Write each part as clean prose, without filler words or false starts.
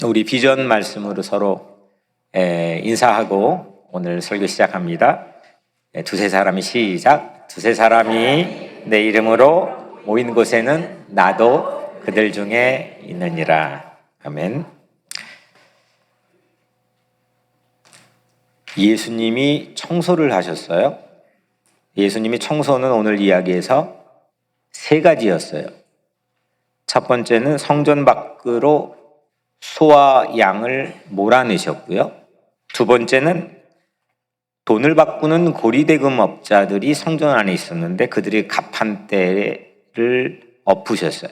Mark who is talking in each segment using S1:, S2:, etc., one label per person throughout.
S1: 우리 비전 말씀으로 서로 인사하고 오늘 설교 시작합니다. 두세 사람이 시작. 두세 사람이 내 이름으로 모인 곳에는 나도 그들 중에 있느니라. 아멘. 예수님이 청소를 하셨어요. 예수님이 청소는 오늘 이야기에서 세 가지였어요. 첫 번째는 성전 밖으로 소와 양을 몰아내셨고요. 두 번째는 돈을 바꾸는 고리대금업자들이 성전 안에 있었는데 그들이 가판대를 엎으셨어요.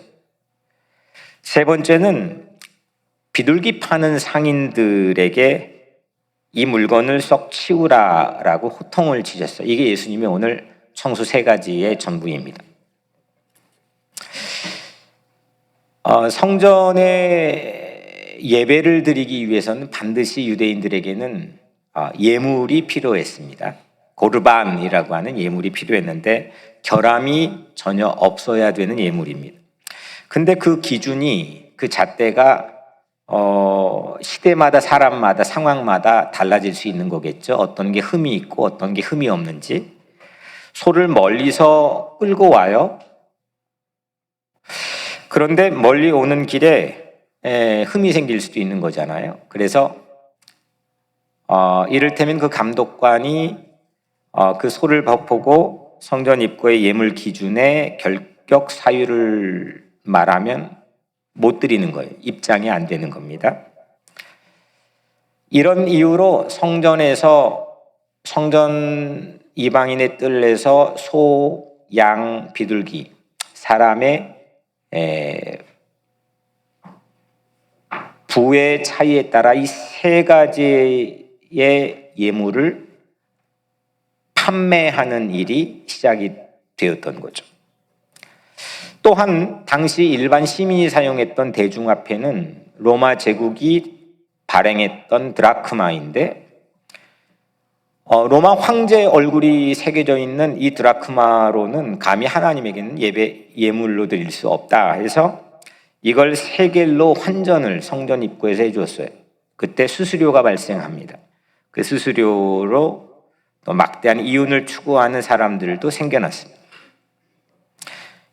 S1: 세 번째는 비둘기 파는 상인들에게 이 물건을 썩 치우라라고 호통을 치셨어요. 이게 예수님의 오늘 청소 세 가지의 전부입니다. 성전에 예배를 드리기 위해서는 반드시 유대인들에게는 예물이 필요했습니다. 고르반이라고 하는 예물이 필요했는데 결함이 전혀 없어야 되는 예물입니다. 근데 그 기준이, 그 잣대가 시대마다 사람마다 상황마다 달라질 수 있는 거겠죠. 어떤 게 흠이 있고 어떤 게 흠이 없는지. 소를 멀리서 끌고 와요. 그런데 멀리 오는 길에 흠이 생길 수도 있는 거잖아요. 그래서 이를테면 그 감독관이 그 소를 보고 성전 입구의 예물 기준에 결격 사유를 말하면 못 드리는 거예요. 입장이 안 되는 겁니다. 이런 이유로 성전 이방인의 뜰에서 소, 양, 비둘기, 사람의 부의 차이에 따라 이 세 가지의 예물을 판매하는 일이 시작이 되었던 거죠. 또한 당시 일반 시민이 사용했던 대중화폐는 로마 제국이 발행했던 드라크마인데 로마 황제 얼굴이 새겨져 있는 이 드라크마로는 감히 하나님에게는 예물로 드릴 수 없다 해서 이걸 세겔로 환전을 성전 입구에서 해주었어요. 그때 수수료가 발생합니다. 그 수수료로 또 막대한 이윤을 추구하는 사람들도 생겨났습니다.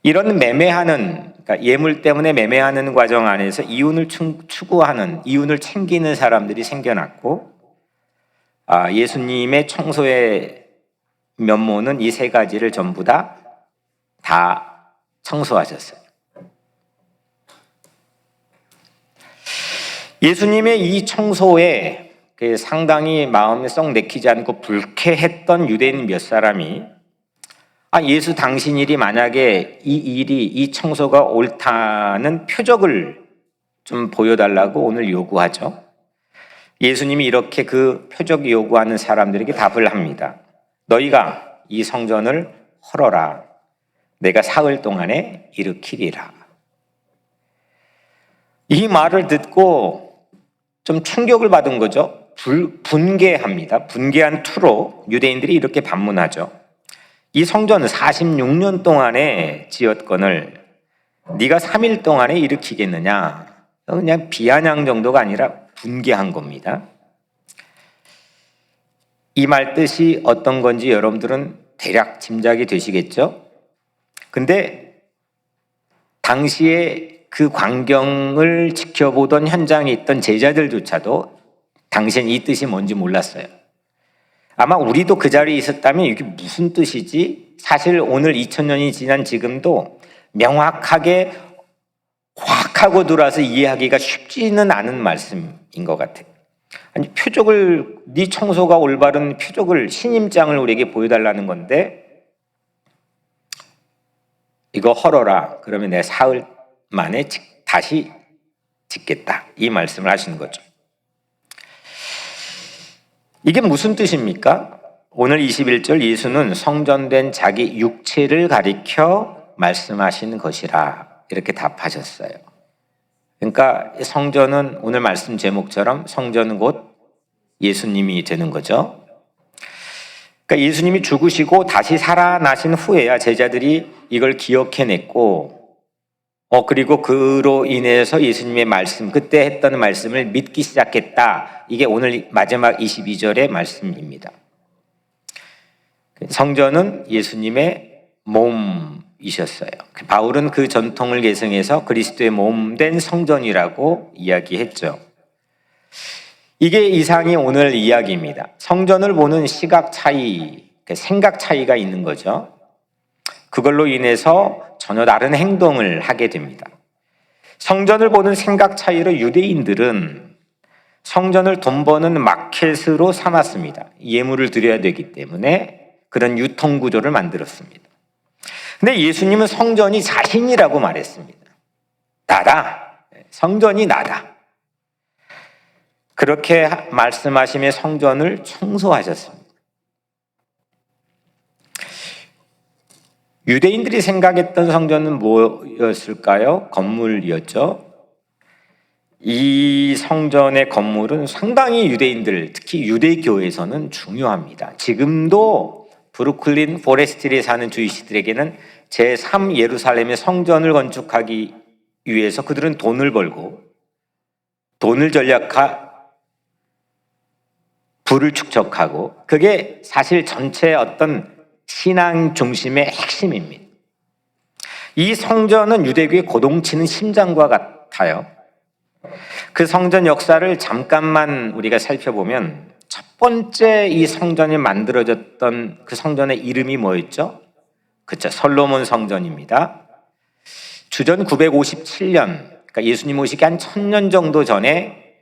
S1: 이런 매매하는, 그러니까 예물 때문에 매매하는 과정 안에서 이윤을 추구하는, 이윤을 챙기는 사람들이 생겨났고 예수님의 청소의 면모는 이 세 가지를 전부 다 청소하셨어요. 예수님의 이 청소에 상당히 마음에 썩 내키지 않고 불쾌했던 유대인 몇 사람이 예수 당신 일이 만약에 이 청소가 옳다는 표적을 좀 보여달라고 오늘 요구하죠. 예수님이 이렇게 그 표적 요구하는 사람들에게 답을 합니다. 너희가 이 성전을 헐어라. 내가 사흘 동안에 일으키리라. 이 말을 듣고 좀 충격을 받은 거죠. 분개합니다. 분개한 투로 유대인들이 이렇게 반문하죠. 이 성전은 46년 동안에 지었건을 네가 3일 동안에 일으키겠느냐. 그냥 비아냥 정도가 아니라 분개한 겁니다. 이 말 뜻이 어떤 건지 여러분들은 대략 짐작이 되시겠죠? 근데 당시에 그 광경을 지켜보던 현장에 있던 제자들조차도 당시엔 이 뜻이 뭔지 몰랐어요. 아마 우리도 그 자리에 있었다면 이게 무슨 뜻이지? 사실 오늘 2000년이 지난 지금도 명확하게 확 하고 들어와서 이해하기가 쉽지는 않은 말씀인 것 같아요. 아니, 표적을, 네 청소가 올바른 표적을, 신임장을 우리에게 보여달라는 건데 이거 헐어라. 그러면 내가 사흘 만에 다시 짓겠다. 이 말씀을 하시는 거죠. 이게 무슨 뜻입니까? 오늘 21절 예수는 성전된 자기 육체를 가리켜 말씀하시는 것이라 이렇게 답하셨어요. 그러니까 성전은 오늘 말씀 제목처럼 성전은 곧 예수님이 되는 거죠. 그러니까 예수님이 죽으시고 다시 살아나신 후에야 제자들이 이걸 기억해냈고 그리고 그로 인해서 예수님의 말씀, 그때 했던 말씀을 믿기 시작했다. 이게 오늘 마지막 22절의 말씀입니다. 성전은 예수님의 몸이셨어요. 바울은 그 전통을 계승해서 그리스도의 몸 된 성전이라고 이야기했죠. 이게 이상이 오늘 이야기입니다. 성전을 보는 시각 차이, 생각 차이가 있는 거죠. 그걸로 인해서 전혀 다른 행동을 하게 됩니다. 성전을 보는 생각 차이로 유대인들은 성전을 돈 버는 마켓으로 삼았습니다. 예물을 드려야 되기 때문에 그런 유통 구조를 만들었습니다. 근데 예수님은 성전이 자신이라고 말했습니다. 나다. 성전이 나다. 그렇게 말씀하시며 성전을 청소하셨습니다. 유대인들이 생각했던 성전은 뭐였을까요? 건물이었죠. 이 성전의 건물은 상당히 유대인들, 특히 유대교에서는 중요합니다. 지금도 브루클린 포레스트리에 사는 주이시들에게는 제3 예루살렘의 성전을 건축하기 위해서 그들은 돈을 벌고 돈을 부를 축적하고 그게 사실 전체 어떤 신앙 중심의 핵심입니다. 이 성전은 유대교의 고동치는 심장과 같아요. 그 성전 역사를 잠깐만 우리가 살펴보면 첫 번째 이 성전이 만들어졌던 그 성전의 이름이 뭐였죠? 그렇죠. 솔로몬 성전입니다. 주전 957년, 그러니까 예수님 오시기 한 1000년 정도 전에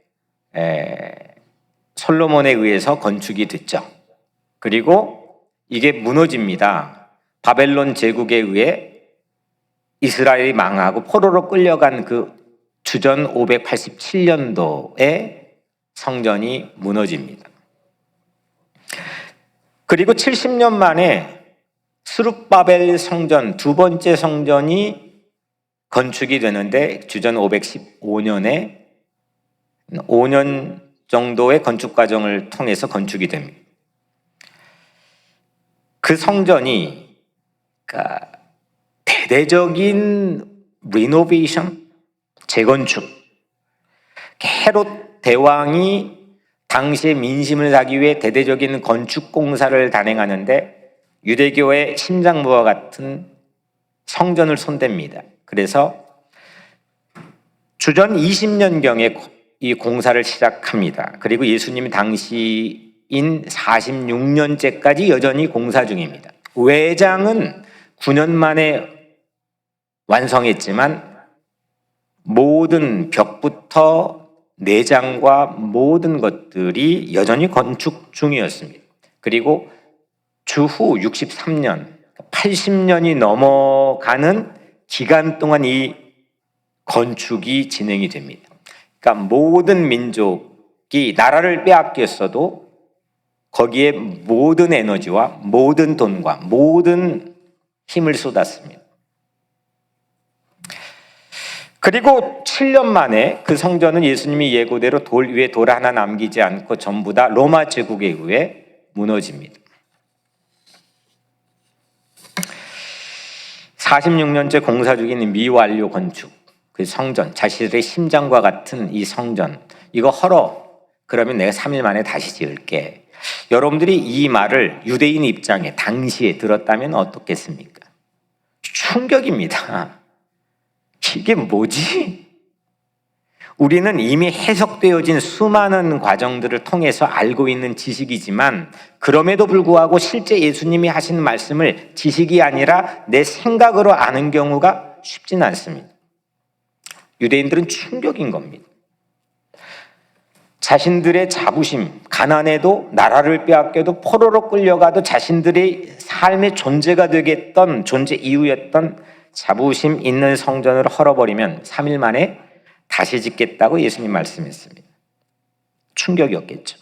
S1: 솔로몬에 의해서 건축이 됐죠. 그리고 이게 무너집니다. 바벨론 제국에 의해 이스라엘이 망하고 포로로 끌려간 그 주전 587년도에 성전이 무너집니다. 그리고 70년 만에 스룹바벨 성전, 두 번째 성전이 건축이 되는데 주전 515년에 5년 정도의 건축 과정을 통해서 건축이 됩니다. 그 성전이 대대적인 리노베이션, 재건축, 헤롯 대왕이 당시의 민심을 사기 위해 대대적인 건축 공사를 단행하는데 유대교의 심장부와 같은 성전을 손댑니다. 그래서 주전 20년경에 이 공사를 시작합니다. 그리고 예수님이 당시인 46년째까지 여전히 공사 중입니다. 외장은 9년 만에 완성했지만 모든 벽부터 내장과 모든 것들이 여전히 건축 중이었습니다. 그리고 주후 63년, 80년이 넘어가는 기간 동안 이 건축이 진행이 됩니다. 그러니까 모든 민족이 나라를 빼앗겼어도 거기에 모든 에너지와 모든 돈과 모든 힘을 쏟았습니다. 그리고 7년 만에 그 성전은 예수님이 예고대로 돌 위에 돌 하나 남기지 않고 전부 다 로마 제국에 의해 무너집니다. 46년째 공사 중인 미완료 건축, 그 성전, 자신들의 심장과 같은 이 성전, 이거 헐어. 그러면 내가 3일 만에 다시 지을게. 여러분들이 이 말을 유대인 입장에 당시에 들었다면 어떻겠습니까? 충격입니다. 이게 뭐지? 우리는 이미 해석되어진 수많은 과정들을 통해서 알고 있는 지식이지만 그럼에도 불구하고 실제 예수님이 하신 말씀을 지식이 아니라 내 생각으로 아는 경우가 쉽진 않습니다. 유대인들은 충격인 겁니다. 자신들의 자부심, 가난해도 나라를 빼앗겨도 포로로 끌려가도 자신들의 삶의 존재가 되겠던 존재 이유였던 자부심 있는 성전을 헐어버리면 3일 만에 다시 짓겠다고 예수님 말씀했습니다. 충격이었겠죠.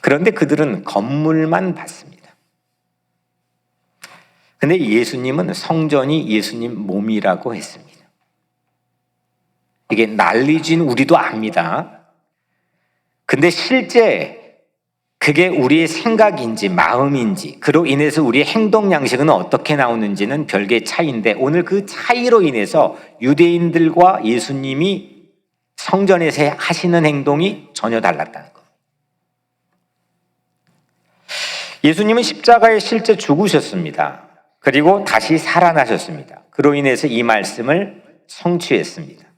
S1: 그런데 그들은 건물만 봤습니다. 근데 예수님은 성전이 예수님 몸이라고 했습니다. 이게 난리진 우리도 압니다. 근데 실제 그게 우리의 생각인지 마음인지 그로 인해서 우리의 행동 양식은 어떻게 나오는지는 별개의 차이인데 오늘 그 차이로 인해서 유대인들과 예수님이 성전에서 하시는 행동이 전혀 달랐다는 것. 예수님은 십자가에 실제 죽으셨습니다. 그리고 다시 살아나셨습니다. 그로 인해서 이 말씀을 성취했습니다.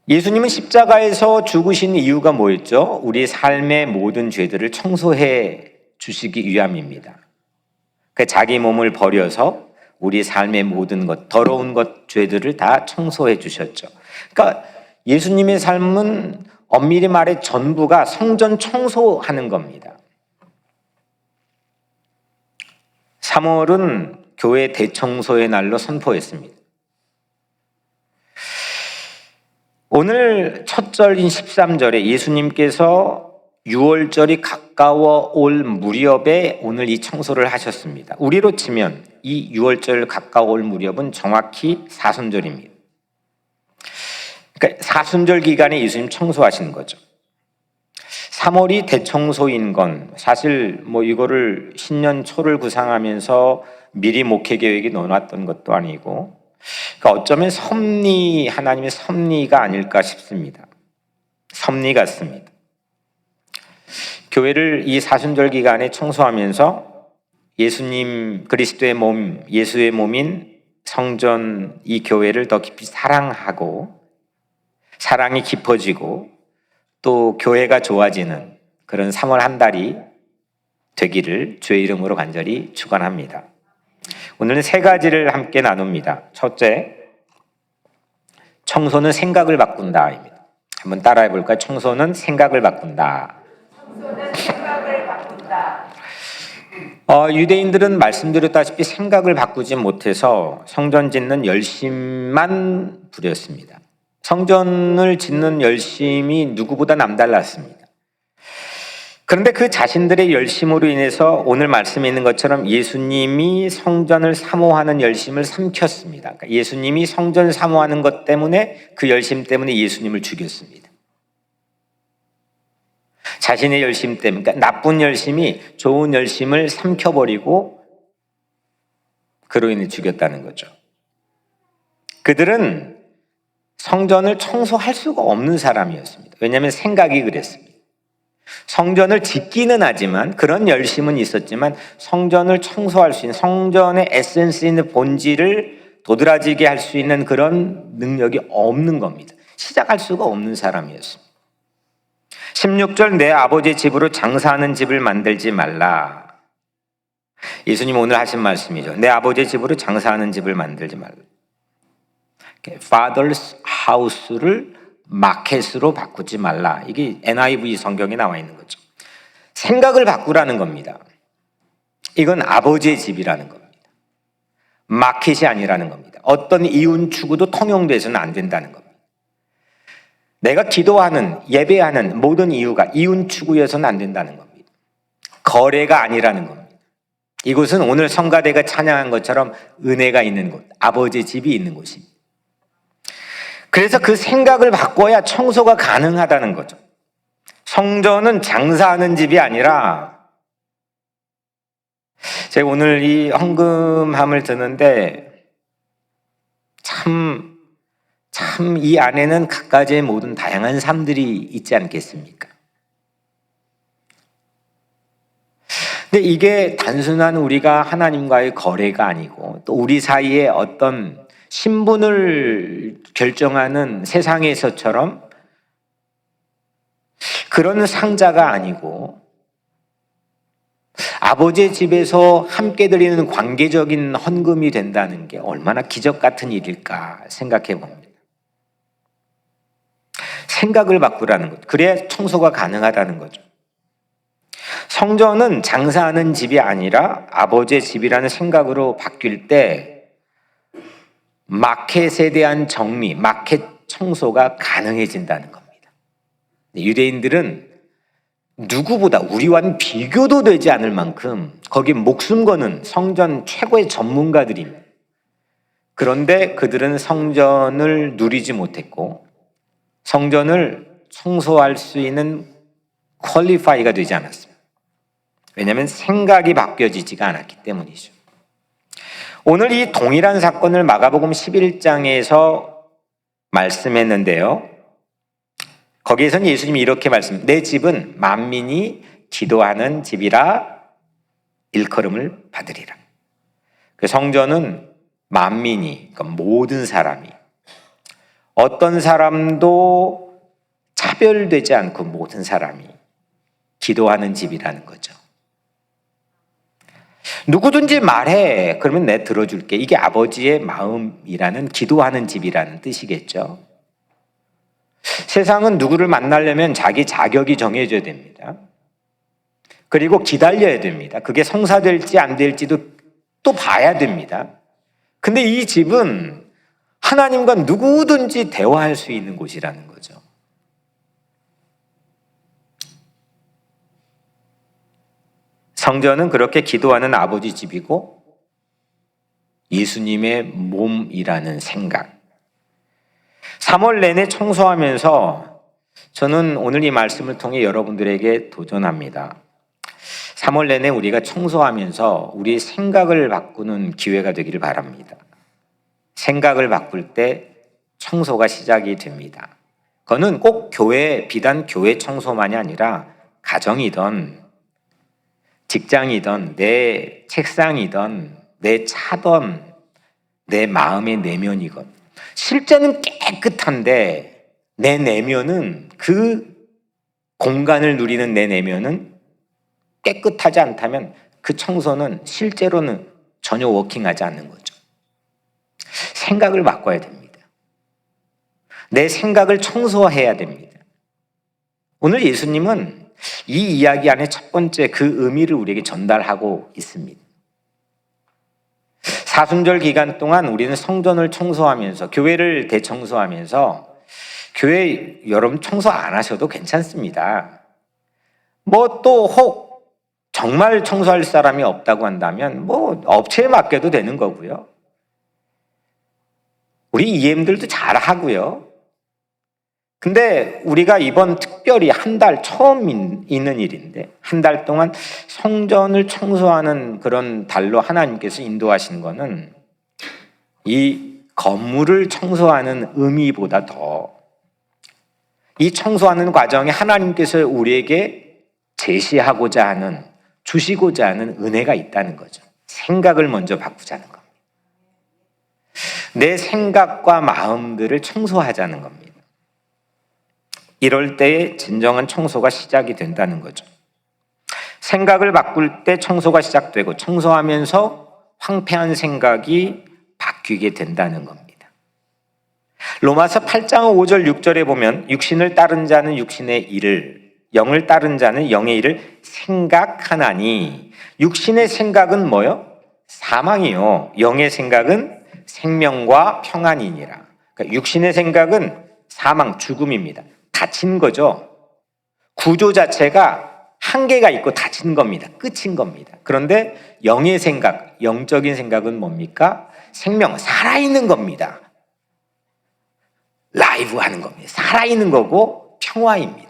S1: 예수님은 십자가에서 죽으신 이유가 뭐였죠? 우리 삶의 모든 죄들을 청소해 주시기 위함입니다. 자기 몸을 버려서 우리 삶의 모든 것, 더러운 것, 죄들을 다 청소해 주셨죠. 그러니까 예수님의 삶은 엄밀히 말해 전부가 성전 청소하는 겁니다. 3월은 교회 대청소의 날로 선포했습니다. 오늘 첫 절인 13절에 예수님께서 6월절이 가까워 올 무렵에 오늘 이 청소를 하셨습니다. 우리로 치면 이 6월절 가까워 올 무렵은 정확히 사순절입니다. 그러니까 사순절 기간에 예수님 청소하시는 거죠. 3월이 대청소인 건 사실 이거를 신년 초를 구상하면서 미리 목회 계획에 넣어놨던 것도 아니고 그러니까 어쩌면 하나님의 섭리가 아닐까 싶습니다. 섭리 같습니다. 교회를 이 사순절 기간에 청소하면서 예수님 그리스도의 몸, 예수의 몸인 성전 이 교회를 더 깊이 사랑하고 사랑이 깊어지고 또 교회가 좋아지는 그런 3월 한 달이 되기를 주의 이름으로 간절히 축원합니다. 오늘은 세 가지를 함께 나눕니다. 첫째, 청소는 생각을 바꾼다입니다. 한번 따라해 볼까요? 청소는 생각을 바꾼다. 청소는 생각을 바꾼다. 유대인들은 말씀드렸다시피 생각을 바꾸지 못해서 성전 짓는 열심만 부렸습니다. 성전을 짓는 열심이 누구보다 남달랐습니다. 그런데 그 자신들의 열심으로 인해서 오늘 말씀에 있는 것처럼 예수님이 성전을 사모하는 열심을 삼켰습니다. 그러니까 예수님이 성전을 사모하는 것 때문에 그 열심 때문에 예수님을 죽였습니다. 자신의 열심 때문에, 그러니까 나쁜 열심이 좋은 열심을 삼켜버리고 그로 인해 죽였다는 거죠. 그들은 성전을 청소할 수가 없는 사람이었습니다. 왜냐하면 생각이 그랬습니다. 성전을 짓기는 하지만 그런 열심은 있었지만 성전을 청소할 수 있는 성전의 에센스 있는 본질을 도드라지게 할 수 있는 그런 능력이 없는 겁니다. 시작할 수가 없는 사람이었습니다. 16절 내 아버지의 집으로 장사하는 집을 만들지 말라. 예수님 오늘 하신 말씀이죠. 내 아버지의 집으로 장사하는 집을 만들지 말라. Father's house를 마켓으로 바꾸지 말라. 이게 NIV 성경에 나와 있는 거죠. 생각을 바꾸라는 겁니다. 이건 아버지의 집이라는 겁니다. 마켓이 아니라는 겁니다. 어떤 이윤 추구도 통용돼서는 안 된다는 겁니다. 내가 기도하는, 예배하는 모든 이유가 이윤 추구여서는 안 된다는 겁니다. 거래가 아니라는 겁니다. 이곳은 오늘 성가대가 찬양한 것처럼 은혜가 있는 곳, 아버지의 집이 있는 곳입니다. 그래서 그 생각을 바꿔야 청소가 가능하다는 거죠. 성전은 장사하는 집이 아니라 제가 오늘 이 헌금함을 드는데 참 이 안에는 각가지의 모든 다양한 삶들이 있지 않겠습니까? 근데 이게 단순한 우리가 하나님과의 거래가 아니고 또 우리 사이에 어떤 신분을 결정하는 세상에서처럼 그런 상자가 아니고 아버지의 집에서 함께 드리는 관계적인 헌금이 된다는 게 얼마나 기적 같은 일일까 생각해 봅니다. 생각을 바꾸라는 것. 그래야 청소가 가능하다는 거죠. 성전은 장사하는 집이 아니라 아버지의 집이라는 생각으로 바뀔 때 마켓에 대한 정리, 마켓 청소가 가능해진다는 겁니다. 유대인들은 누구보다 우리와는 비교도 되지 않을 만큼 거기에 목숨 거는 성전 최고의 전문가들입니다. 그런데 그들은 성전을 누리지 못했고 성전을 청소할 수 있는 퀄리파이가 되지 않았습니다. 왜냐하면 생각이 바뀌어지지가 않았기 때문이죠. 오늘 이 동일한 사건을 마가복음 11장에서 말씀했는데요. 거기에서는 예수님이 이렇게 내 집은 만민이 기도하는 집이라 일컬음을 받으리라. 그 성전은 만민이, 그러니까 모든 사람이, 어떤 사람도 차별되지 않고 모든 사람이 기도하는 집이라는 거죠. 누구든지 말해. 그러면 내 들어줄게. 이게 아버지의 마음이라는, 기도하는 집이라는 뜻이겠죠. 세상은 누구를 만나려면 자기 자격이 정해져야 됩니다. 그리고 기다려야 됩니다. 그게 성사될지 안 될지도 또 봐야 됩니다. 근데 이 집은 하나님과 누구든지 대화할 수 있는 곳이라는 거죠. 성전은 그렇게 기도하는 아버지 집이고 예수님의 몸이라는 생각. 3월 내내 청소하면서 저는 오늘 이 말씀을 통해 여러분들에게 도전합니다. 3월 내내 우리가 청소하면서 우리의 생각을 바꾸는 기회가 되기를 바랍니다. 생각을 바꿀 때 청소가 시작이 됩니다. 그거는 꼭 비단 교회 청소만이 아니라 가정이든 직장이든 내 책상이든 내 차든 내 마음의 내면이건, 실제는 깨끗한데 내 내면은, 그 공간을 누리는 내 내면은 깨끗하지 않다면 그 청소는 실제로는 전혀 워킹하지 않는 거죠. 생각을 바꿔야 됩니다. 내 생각을 청소해야 됩니다. 오늘 예수님은 이 이야기 안에 첫 번째 그 의미를 우리에게 전달하고 있습니다. 사순절 기간 동안 우리는 성전을 청소하면서, 교회를 대청소하면서, 교회 여러분 청소 안 하셔도 괜찮습니다. 혹 정말 청소할 사람이 없다고 한다면 업체에 맡겨도 되는 거고요. 우리 EM들도 잘 하고요. 근데 우리가 이번 특별히 한 달 처음 있는 일인데, 한 달 동안 성전을 청소하는 그런 달로 하나님께서 인도하신 거는 이 건물을 청소하는 의미보다 더 이 청소하는 과정에 하나님께서 우리에게 제시하고자 하는, 주시고자 하는 은혜가 있다는 거죠. 생각을 먼저 바꾸자는 겁니다. 내 생각과 마음들을 청소하자는 겁니다. 이럴 때에 진정한 청소가 시작이 된다는 거죠. 생각을 바꿀 때 청소가 시작되고, 청소하면서 황폐한 생각이 바뀌게 된다는 겁니다. 로마서 8장 5절 6절에 보면 육신을 따른 자는 육신의 일을, 영을 따른 자는 영의 일을 생각하나니, 육신의 생각은 뭐요? 사망이요. 영의 생각은 생명과 평안이니라. 그러니까 육신의 생각은 사망, 죽음입니다. 닫힌 거죠. 구조 자체가 한계가 있고 닫힌 겁니다. 끝인 겁니다. 그런데 영의 생각, 영적인 생각은 뭡니까? 생명, 살아있는 겁니다. 라이브 하는 겁니다. 살아있는 거고 평화입니다.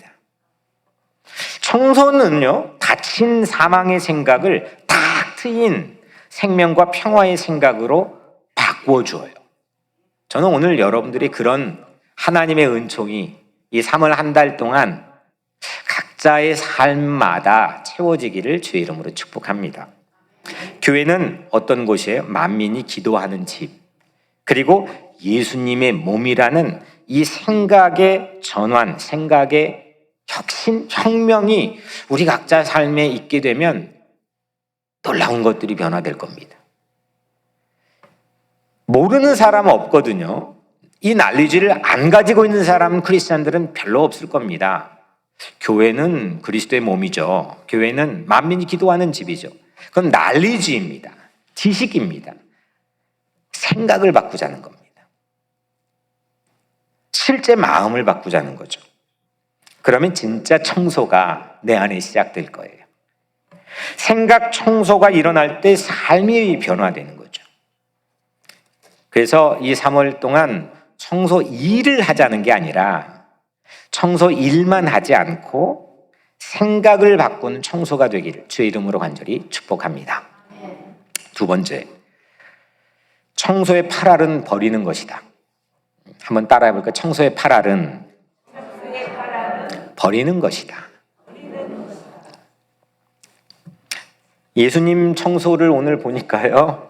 S1: 청소는요, 닫힌 사망의 생각을 탁 트인 생명과 평화의 생각으로 바꿔줘요. 저는 오늘 여러분들이 그런 하나님의 은총이 이 3월 한 달 동안 각자의 삶마다 채워지기를 주의 이름으로 축복합니다. 교회는 어떤 곳이에요? 만민이 기도하는 집. 그리고 예수님의 몸이라는 이 생각의 전환, 생각의 혁신, 혁명이 우리 각자 삶에 있게 되면 놀라운 것들이 변화될 겁니다. 모르는 사람은 없거든요. 이 난리지를 안 가지고 있는 사람은, 크리스찬들은 별로 없을 겁니다. 교회는 그리스도의 몸이죠. 교회는 만민이 기도하는 집이죠. 그건 난리지입니다. 지식입니다. 생각을 바꾸자는 겁니다. 실제 마음을 바꾸자는 거죠. 그러면 진짜 청소가 내 안에 시작될 거예요. 생각 청소가 일어날 때 삶이 변화되는 거죠. 그래서 이 3월 동안 청소 일을 하자는 게 아니라 청소 일만 하지 않고 생각을 바꾸는 청소가 되기를 주의 이름으로 간절히 축복합니다. 두 번째, 청소의 팔알은 버리는 것이다. 한번 따라해 볼까요? 청소의 팔알은 버리는 것이다. 예수님 청소를 오늘 보니까요,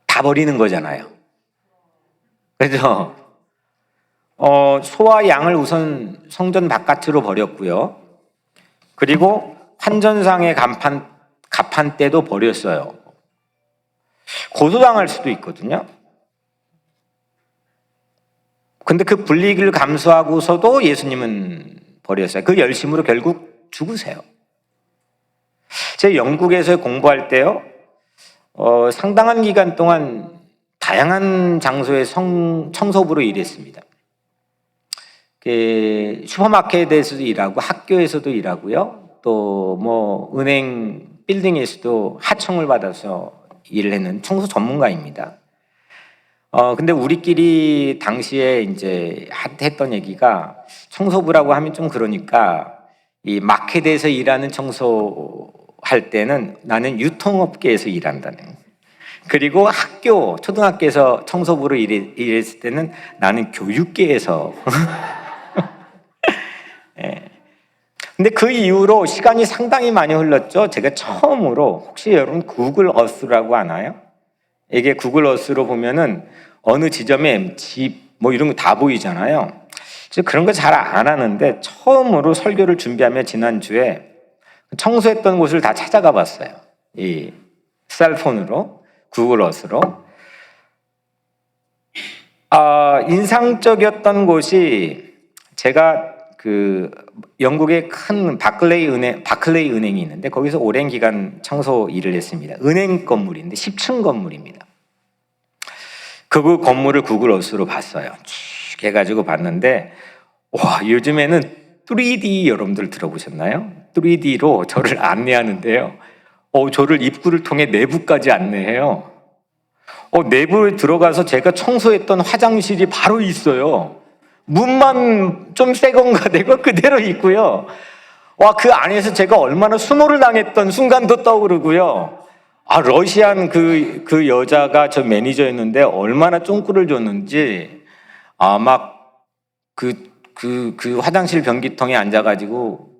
S1: 다 버리는 거잖아요. 그죠? 소와 양을 우선 성전 바깥으로 버렸고요. 그리고 환전상의 가판대도 버렸어요. 고소당할 수도 있거든요. 근데 그 불이익을 감수하고서도 예수님은 버렸어요. 그 열심으로 결국 죽으세요. 제가 영국에서 공부할 때요, 상당한 기간 동안 다양한 장소의 청소부로 일했습니다. 슈퍼마켓에서도 일하고 학교에서도 일하고요. 또 뭐 은행 빌딩에서도 하청을 받아서 일을 했는 청소 전문가입니다. 근데 우리끼리 당시에 이제 했던 얘기가 청소부라고 하면 좀 그러니까 이 마켓에서 일하는 청소할 때는 나는 유통업계에서 일한다는. 그리고 학교, 초등학교에서 청소부로 일했을 때는 나는 교육계에서. 근데 그 이후로 시간이 상당히 많이 흘렀죠. 제가 처음으로, 혹시 여러분 구글 어스라고 아나요? 이게 구글 어스로 보면은 어느 지점에 집 뭐 이런 거 다 보이잖아요. 그런 거 잘 안 하는데 처음으로 설교를 준비하며 지난주에 청소했던 곳을 다 찾아가 봤어요. 이 셀폰으로, 구글 어스로. 인상적이었던 곳이 제가 그 영국의 큰 바클레이 은행이 있는데 거기서 오랜 기간 청소 일을 했습니다. 은행 건물인데 10층 건물입니다. 그 건물을 구글 어스로 봤어요. 쭉 해가지고 봤는데, 와, 요즘에는 3D 여러분들 들어보셨나요? 3D로 저를 안내하는데요. 저를 입구를 통해 내부까지 안내해요. 내부에 들어가서 제가 청소했던 화장실이 바로 있어요. 문만 좀 새 건가 되고 그대로 있고요. 그 안에서 제가 얼마나 수모를 당했던 순간도 떠오르고요. 러시안 그 여자가 저 매니저였는데 얼마나 쫑꾸를 줬는지, 그 화장실 변기통에 앉아가지고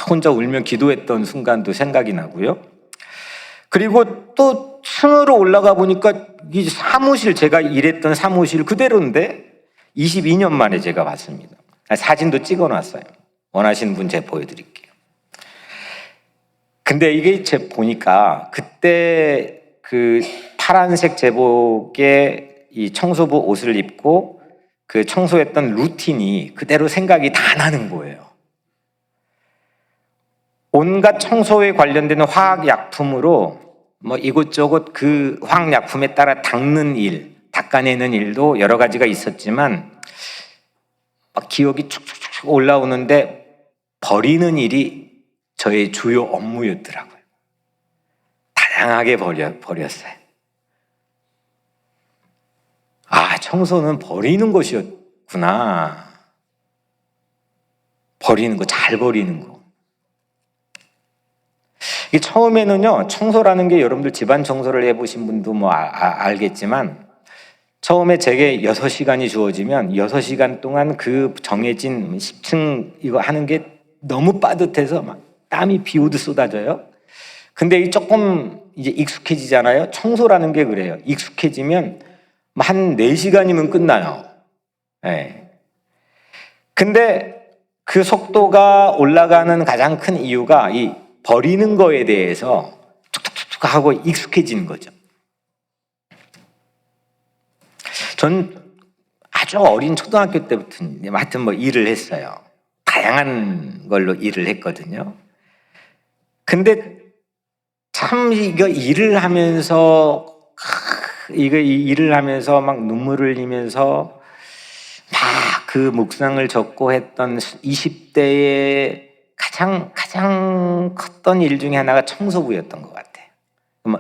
S1: 혼자 울며 기도했던 순간도 생각이 나고요. 그리고 또 층으로 올라가 보니까 이 사무실, 제가 일했던 사무실 그대로인데 22년 만에 제가 봤습니다. 사진도 찍어놨어요. 원하시는 분 제가 보여드릴게요. 근데 이게 제가 보니까 그때 그 파란색 제복에 이 청소부 옷을 입고 그 청소했던 루틴이 그대로 생각이 다 나는 거예요. 온갖 청소에 관련되는 화학약품으로 뭐 이곳저곳 그 화학약품에 따라 닦아내는 일도 여러 가지가 있었지만 막 기억이 축축축 올라오는데 버리는 일이 저의 주요 업무였더라고요. 다양하게 버렸어요. 청소는 버리는 것이었구나. 버리는 거, 잘 버리는 거. 이게 처음에는요, 청소라는 게 여러분들 집안 청소를 해보신 분도 뭐 알겠지만 처음에 제게 6시간이 주어지면 6시간 동안 그 정해진 10층 이거 하는 게 너무 빠듯해서 막 땀이 비 오듯 쏟아져요. 근데 이 조금 이제 익숙해지잖아요. 청소라는 게 그래요. 익숙해지면 한 4시간이면 끝나요. 네. 근데 그 속도가 올라가는 가장 큰 이유가 이 버리는 거에 대해서 툭툭툭 하고 익숙해지는 거죠. 전 아주 어린 초등학교 때부터 하여튼 뭐 일을 했어요. 다양한 걸로 일을 했거든요. 근데 참 이거 일을 하면서 막 눈물을 흘리면서 막 그 묵상을 적고 했던 20대의 가장 컸던 일 중에 하나가 청소부였던 것 같아요.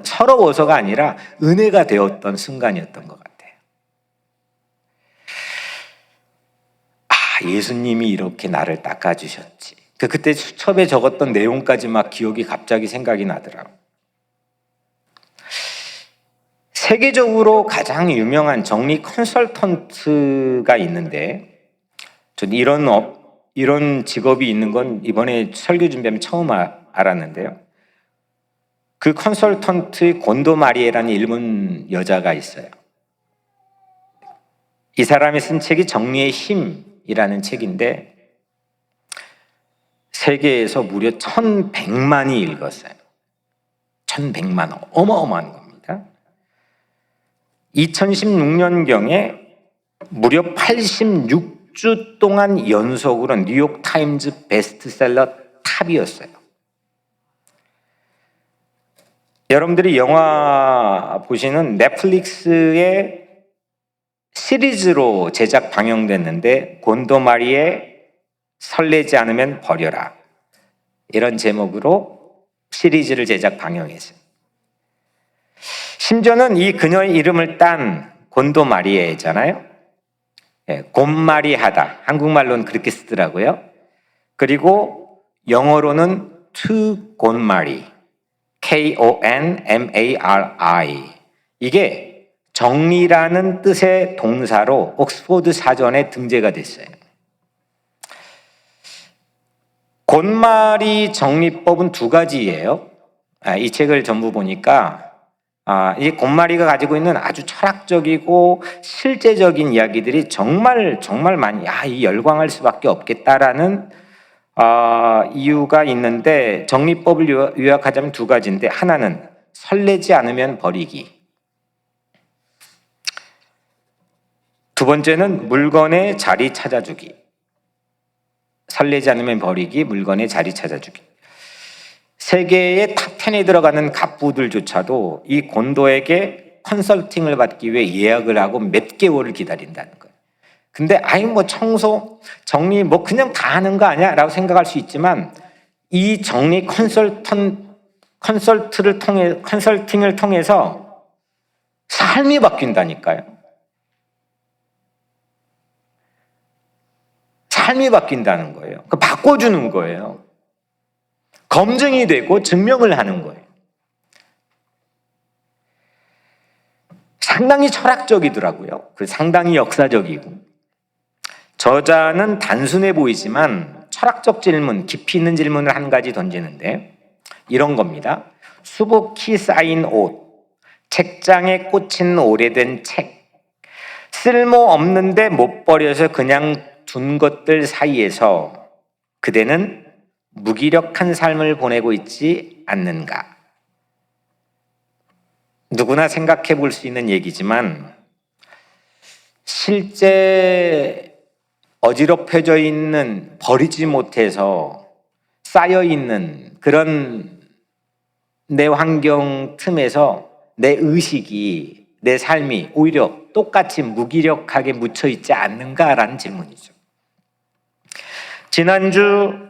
S1: 서러워서가 아니라 은혜가 되었던 순간이었던 것 같아요. 예수님이 이렇게 나를 닦아주셨지. 그때 수첩에 적었던 내용까지 막 기억이 갑자기 생각이 나더라고요. 세계적으로 가장 유명한 정리 컨설턴트가 있는데, 전 이런 직업이 있는 건 이번에 설교 준비하면 처음 알았는데요. 그 컨설턴트의 곤도 마리에라는 일본 여자가 있어요. 이 사람이 쓴 책이 정리의 힘이라는 책인데 세계에서 무려 1100만이 읽었어요. 1100만, 어마어마한 겁니다. 2016년경에 무려 86주 동안 연속으로 뉴욕 타임즈 베스트셀러 탑이었어요. 여러분들이 영화 보시는 넷플릭스의 시리즈로 제작 방영됐는데 곤도마리의 설레지 않으면 버려라, 이런 제목으로 시리즈를 제작 방영했어요. 심지어는 이 그녀의 이름을 딴 곤도마리에잖아요. 곤마리하다, 한국말로는 그렇게 쓰더라고요. 그리고 영어로는 to 곤마리, K-O-N-M-A-R-I, 이게 정리라는 뜻의 동사로 옥스포드 사전에 등재가 됐어요. 곤마리 정리법은 두 가지예요. 이 책을 전부 보니까 이 곤마리가 가지고 있는 아주 철학적이고 실제적인 이야기들이 정말 많이 이 열광할 수밖에 없겠다라는 이유가 있는데, 정리법을 요약하자면 두 가지인데, 하나는 설레지 않으면 버리기, 두 번째는 물건의 자리 찾아주기. 설레지 않으면 버리기, 물건의 자리 찾아주기. 세계의 탑10에 들어가는 갑부들조차도 이 곤도에게 컨설팅을 받기 위해 예약을 하고 몇 개월을 기다린다는 거예요. 근데 청소, 정리 그냥 다 하는 거 아니야? 라고 생각할 수 있지만 이 정리 컨설팅을 통해서 삶이 바뀐다니까요. 삶이 바뀐다는 거예요. 바꿔주는 거예요. 검증이 되고 증명을 하는 거예요. 상당히 철학적이더라고요. 상당히 역사적이고. 저자는 단순해 보이지만 철학적 질문, 깊이 있는 질문을 한 가지 던지는데 이런 겁니다. 수북히 쌓인 옷, 책장에 꽂힌 오래된 책, 쓸모없는데 못 버려서 그냥 둔 것들 사이에서 그대는 무기력한 삶을 보내고 있지 않는가? 누구나 생각해 볼 수 있는 얘기지만 실제 어지럽혀져 있는, 버리지 못해서 쌓여 있는 그런 내 환경 틈에서 내 의식이, 내 삶이 오히려 똑같이 무기력하게 묻혀 있지 않는가라는 질문이죠. 지난주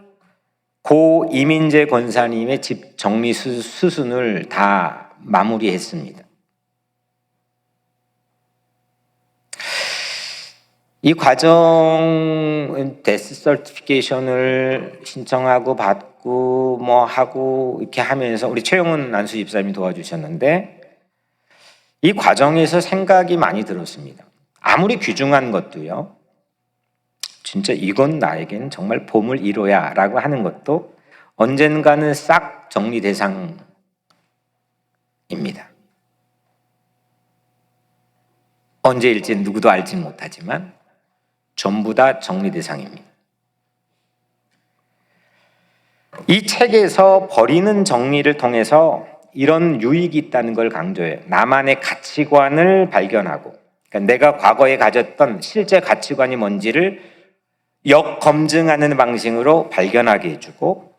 S1: 고 이민재 권사님의 집 정리 수순을 다 마무리했습니다. 이 과정, 데스 서티피케이션을 신청하고 받고 하고 이렇게 하면서 우리 최영훈 안수 집사님이 도와주셨는데 이 과정에서 생각이 많이 들었습니다. 아무리 귀중한 것도요, 진짜 이건 나에겐 정말 보물 1호야 라고 하는 것도 언젠가는 싹 정리 대상입니다. 언제일지 누구도 알지 못하지만 전부 다 정리 대상입니다. 이 책에서 버리는 정리를 통해서 이런 유익이 있다는 걸 강조해요. 나만의 가치관을 발견하고, 그러니까 내가 과거에 가졌던 실제 가치관이 뭔지를 역검증하는 방식으로 발견하게 해주고,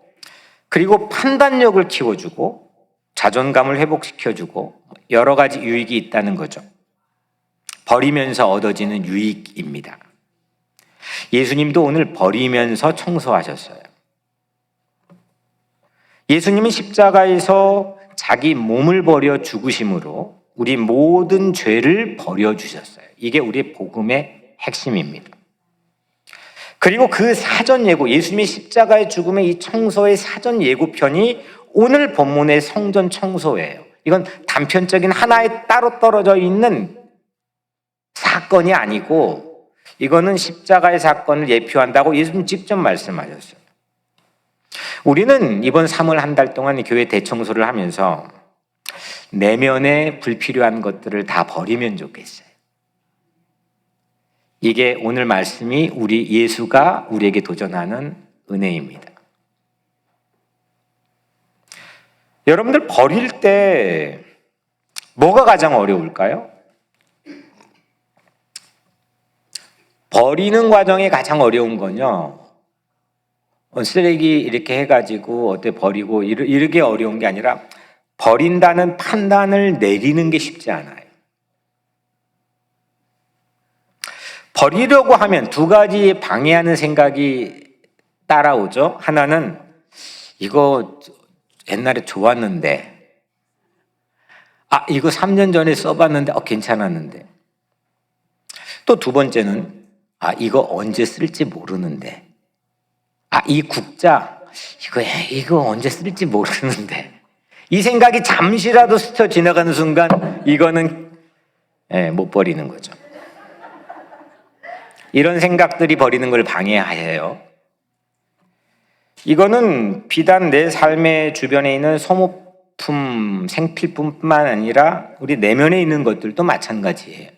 S1: 그리고 판단력을 키워주고 자존감을 회복시켜주고 여러 가지 유익이 있다는 거죠. 버리면서 얻어지는 유익입니다. 예수님도 오늘 버리면서 청소하셨어요. 예수님은 십자가에서 자기 몸을 버려 죽으심으로 우리 모든 죄를 버려주셨어요. 이게 우리 복음의 핵심입니다. 그리고 그 사전 예고, 예수님의 십자가의 죽음의 이 청소의 사전 예고편이 오늘 본문의 성전 청소예요. 이건 단편적인 하나에 따로 떨어져 있는 사건이 아니고 이거는 십자가의 사건을 예표한다고 예수님 직접 말씀하셨어요. 우리는 이번 3월 한 달 동안 교회 대청소를 하면서 내면에 불필요한 것들을 다 버리면 좋겠어요. 이게 오늘 말씀이 우리 예수가 우리에게 도전하는 은혜입니다. 여러분들 버릴 때 뭐가 가장 어려울까요? 버리는 과정이 가장 어려운 건요, 쓰레기 이렇게 해가지고 어때 버리고 이렇게 어려운 게 아니라 버린다는 판단을 내리는 게 쉽지 않아요. 버리려고 하면 두 가지 방해하는 생각이 따라오죠. 하나는 이거 옛날에 좋았는데, 이거 3년 전에 써봤는데 괜찮았는데, 또 두 번째는 이거 언제 쓸지 모르는데, 이 국자 이거 언제 쓸지 모르는데, 이 생각이 잠시라도 스쳐 지나가는 순간 이거는 못 버리는 거죠. 이런 생각들이 버리는 걸 방해해요. 이거는 비단 내 삶의 주변에 있는 소모품, 생필품뿐만 아니라 우리 내면에 있는 것들도 마찬가지예요.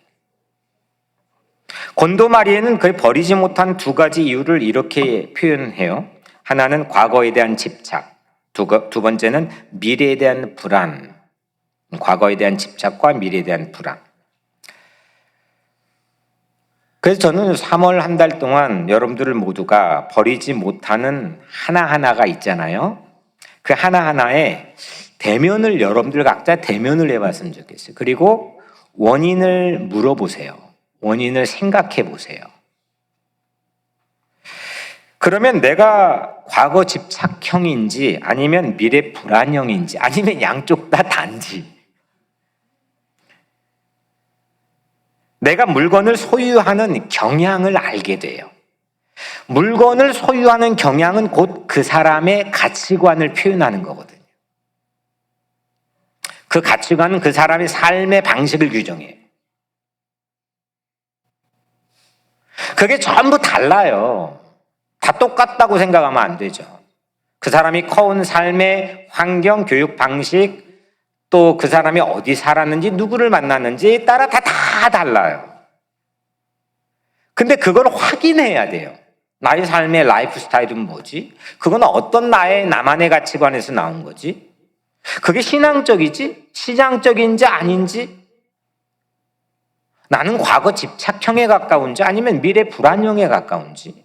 S1: 곤도마리에는 그 버리지 못한 두 가지 이유를 이렇게 표현해요. 하나는 과거에 대한 집착, 두 번째는 미래에 대한 불안. 과거에 대한 집착과 미래에 대한 불안. 그래서 저는 3월 한 달 동안 여러분들 모두가 버리지 못하는 하나하나가 있잖아요. 그 하나하나에 대면을, 여러분들 각자 대면을 해봤으면 좋겠어요. 그리고 원인을 물어보세요. 원인을 생각해 보세요. 그러면 내가 과거 집착형인지 아니면 미래 불안형인지 아니면 양쪽 다 단지, 내가 물건을 소유하는 경향을 알게 돼요. 물건을 소유하는 경향은 곧 그 사람의 가치관을 표현하는 거거든요. 그 가치관은 그 사람의 삶의 방식을 규정해요. 그게 전부 달라요. 다 똑같다고 생각하면 안 되죠. 그 사람이 커온 삶의 환경, 교육 방식, 또 그 사람이 어디 살았는지, 누구를 만났는지에 따라 다 달라요. 근데 그걸 확인해야 돼요. 나의 삶의 라이프 스타일은 뭐지? 그건 어떤 나만의 가치관에서 나온 거지? 그게 신앙적이지? 시장적인지 아닌지? 나는 과거 집착형에 가까운지 아니면 미래 불안형에 가까운지?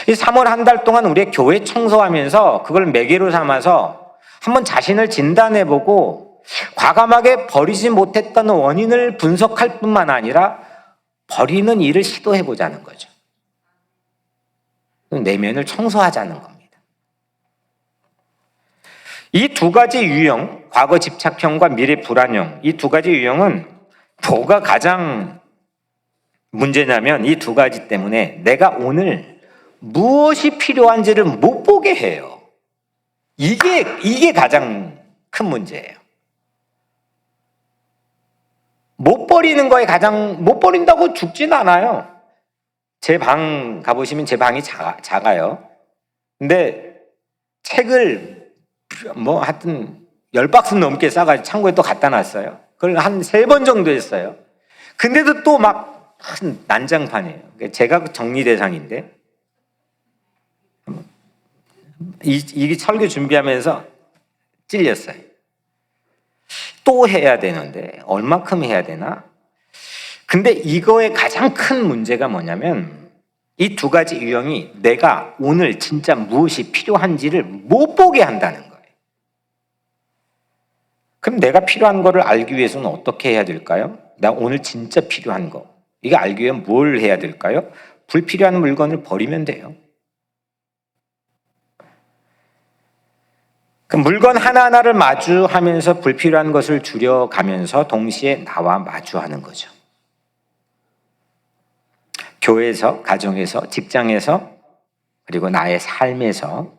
S1: 이 3월 한 달 동안 우리의 교회 청소하면서 그걸 매개로 삼아서 한번 자신을 진단해보고 과감하게 버리지 못했던 원인을 분석할 뿐만 아니라 버리는 일을 시도해보자는 거죠. 내면을 청소하자는 겁니다. 이 두 가지 유형, 과거 집착형과 미래 불안형, 이 두 가지 유형은 뭐가 가장 문제냐면 이 두 가지 때문에 내가 오늘 무엇이 필요한지를 못 보게 해요. 이게 가장 큰 문제예요. 못 버린다고 죽진 않아요. 제 방 가보시면 제 방이 작아요. 근데 책을 하여튼 10박스 넘게 싸가지고 창고에 또 갖다 놨어요. 그걸 한 3번 정도 했어요. 근데도 또 막 난장판이에요. 제가 정리 대상인데. 이 설교 준비하면서 찔렸어요. 또 해야 되는데 얼마큼 해야 되나? 근데 이거의 가장 큰 문제가 뭐냐면 이 두 가지 유형이 내가 오늘 진짜 무엇이 필요한지를 못 보게 한다는 거예요. 그럼 내가 필요한 거를 알기 위해서는 어떻게 해야 될까요? 나 오늘 진짜 필요한 거, 이거 알기 위해 뭘 해야 될까요? 불필요한 물건을 버리면 돼요. 그 물건 하나하나를 마주하면서 불필요한 것을 줄여가면서 동시에 나와 마주하는 거죠. 교회에서, 가정에서, 직장에서, 그리고 나의 삶에서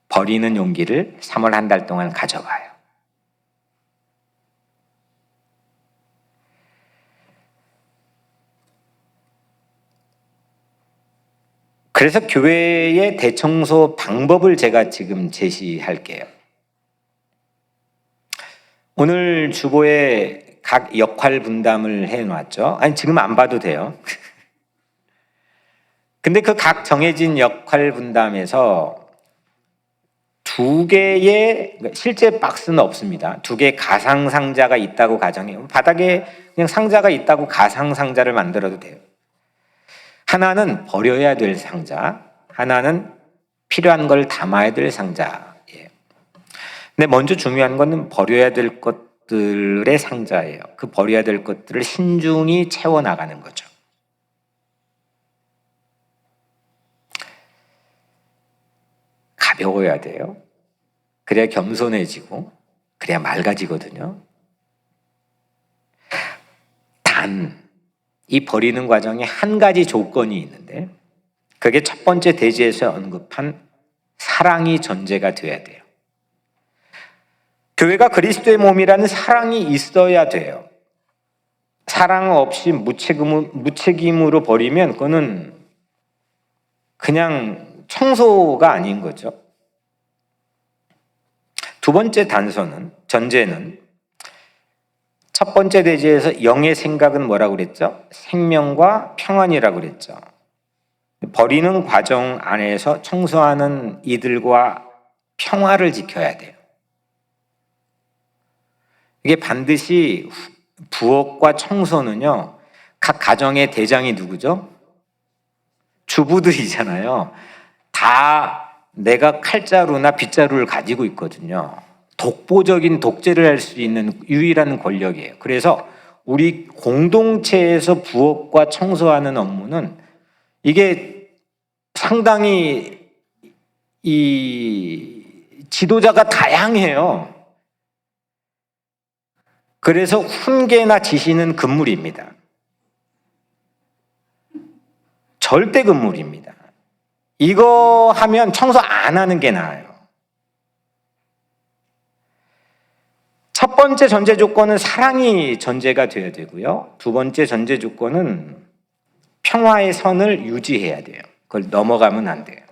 S1: 버리는 용기를 3월 한 달 동안 가져봐요. 그래서 교회의 대청소 방법을 제가 지금 제시할게요. 오늘 주보에 각 역할 분담을 해놨죠. 아니, 지금 안 봐도 돼요. 근데 그 각 정해진 역할 분담에서 2개의 실제 박스는 없습니다. 2개의 가상 상자가 있다고 가정해요. 바닥에 그냥 상자가 있다고 가상 상자를 만들어도 돼요. 하나는 버려야 될 상자, 하나는 필요한 걸 담아야 될 상자예요. 근데 먼저 중요한 거는 버려야 될 것들의 상자예요. 그 버려야 될 것들을 신중히 채워나가는 거죠. 가벼워야 돼요. 그래야 겸손해지고, 그래야 맑아지거든요. 단, 이 버리는 과정에 한 가지 조건이 있는데, 그게 첫 번째 대지에서 언급한 사랑이 전제가 돼야 돼요. 교회가 그리스도의 몸이라는 사랑이 있어야 돼요. 사랑 없이 무책임으로 버리면 그거는 그냥 청소가 아닌 거죠. 두 번째 전제는 첫 번째 대지에서 영의 생각은 뭐라고 그랬죠? 생명과 평안이라고 그랬죠. 버리는 과정 안에서 청소하는 이들과 평화를 지켜야 돼요. 이게 반드시 부엌과 청소는요, 각 가정의 대장이 누구죠? 주부들이잖아요. 다 내가 칼자루나 빗자루를 가지고 있거든요. 독보적인 독재를 할 수 있는 유일한 권력이에요. 그래서 우리 공동체에서 부엌과 청소하는 업무는 이게 상당히 이 지도자가 다양해요. 그래서 훈계나 지시는 금물입니다. 절대 금물입니다. 이거 하면 청소 안 하는 게 나아요. 첫 번째 전제 조건은 사랑이 전제가 되어야 되고요. 두 번째 전제 조건은 평화의 선을 유지해야 돼요. 그걸 넘어가면 안 돼요.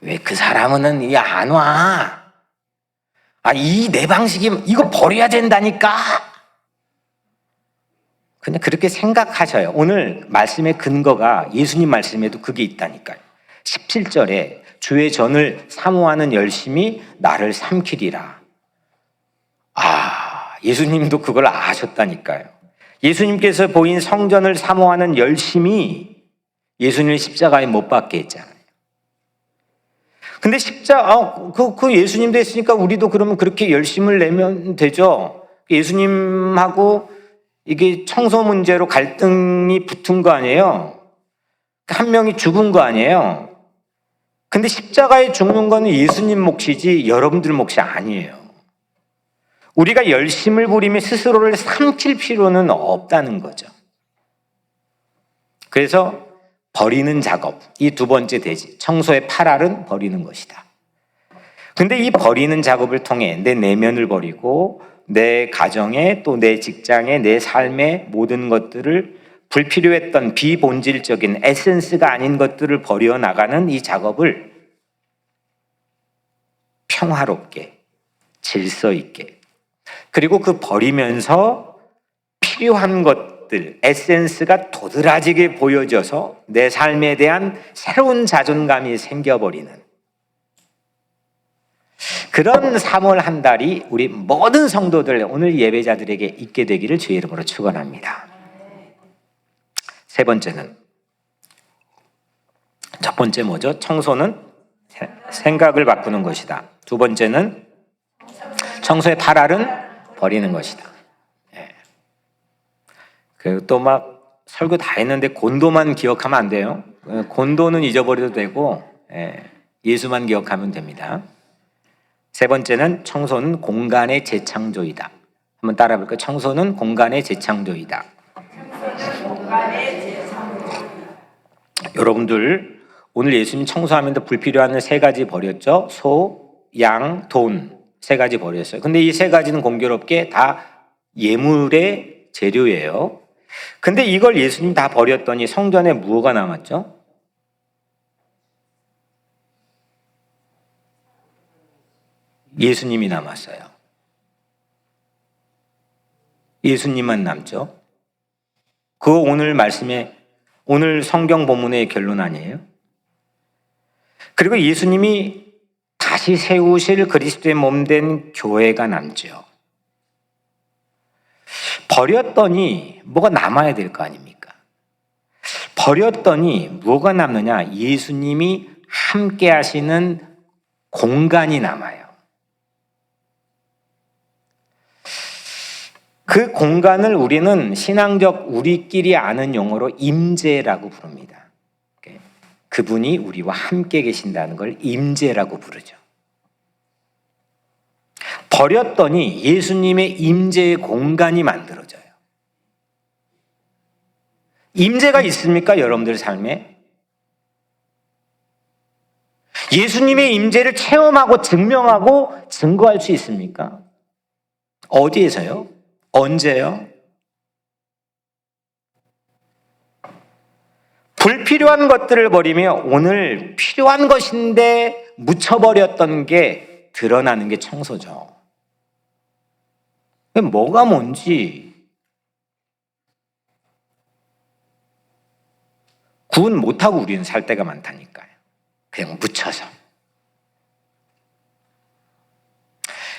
S1: 왜 그 사람은 안 와? 이 내 방식이 이거 버려야 된다니까. 그냥 그렇게 생각하셔요. 오늘 말씀의 근거가 예수님 말씀에도 그게 있다니까요. 17절에 주의 전을 사모하는 열심이 나를 삼키리라. 예수님도 그걸 아셨다니까요. 예수님께서 보인 성전을 사모하는 열심이 예수님을 십자가에 못 박게 했잖아요. 근데 그 예수님도 했으니까 우리도 그러면 그렇게 열심을 내면 되죠. 예수님하고 이게 청소 문제로 갈등이 붙은 거 아니에요? 한 명이 죽은 거 아니에요? 근데 십자가에 죽는 거는 예수님 몫이지 여러분들 몫이 아니에요. 우리가 열심을 부리며 스스로를 삼킬 필요는 없다는 거죠. 그래서 버리는 작업, 이 두 번째 대지, 청소의 8알은 버리는 것이다. 근데 이 버리는 작업을 통해 내 내면을 버리고 내 가정에 또 내 직장에 내 삶의 모든 것들을 불필요했던 비본질적인 에센스가 아닌 것들을 버려나가는 이 작업을 평화롭게 질서 있게 그리고 그 버리면서 필요한 것들 에센스가 도드라지게 보여져서 내 삶에 대한 새로운 자존감이 생겨버리는 그런 3월 한 달이 우리 모든 성도들 오늘 예배자들에게 있게 되기를 주의 이름으로 축원합니다. 세 번째는 첫 번째 뭐죠? 청소는 생각을 바꾸는 것이다. 두 번째는 청소의 8알은 버리는 것이다. 그리고 또 막 설교 다 했는데 곤도만 기억하면 안 돼요. 곤도는 잊어버려도 되고 예수만 기억하면 됩니다. 세 번째는 청소는 공간의 재창조이다. 한번 따라 볼까요? 청소는 공간의 재창조이다. 여러분들 오늘 예수님 청소하면서 불필요한 세 가지 버렸죠? 소, 양, 돈 세 가지 버렸어요. 근데 이 세 가지는 공교롭게 다 예물의 재료예요. 근데 이걸 예수님 다 버렸더니 성전에 무엇가 남았죠? 예수님이 남았어요. 예수님만 남죠. 그거 오늘 성경 본문의 결론 아니에요? 그리고 예수님이 다시 세우실 그리스도의 몸된 교회가 남죠. 버렸더니 뭐가 남아야 될 거 아닙니까? 버렸더니 뭐가 남느냐? 예수님이 함께 하시는 공간이 남아요. 그 공간을 우리는 신앙적 우리끼리 아는 용어로 임재라고 부릅니다. 그분이 우리와 함께 계신다는 걸 임재라고 부르죠. 버렸더니 예수님의 임재의 공간이 만들어져요. 임재가 있습니까? 여러분들 삶에? 예수님의 임재를 체험하고 증명하고 증거할 수 있습니까? 어디에서요? 언제요? 불필요한 것들을 버리며 오늘 필요한 것인데 묻혀버렸던 게 드러나는 게 청소죠. 뭐가 뭔지 구분 못하고 우리는 살 때가 많다니까요. 그냥 묻혀서.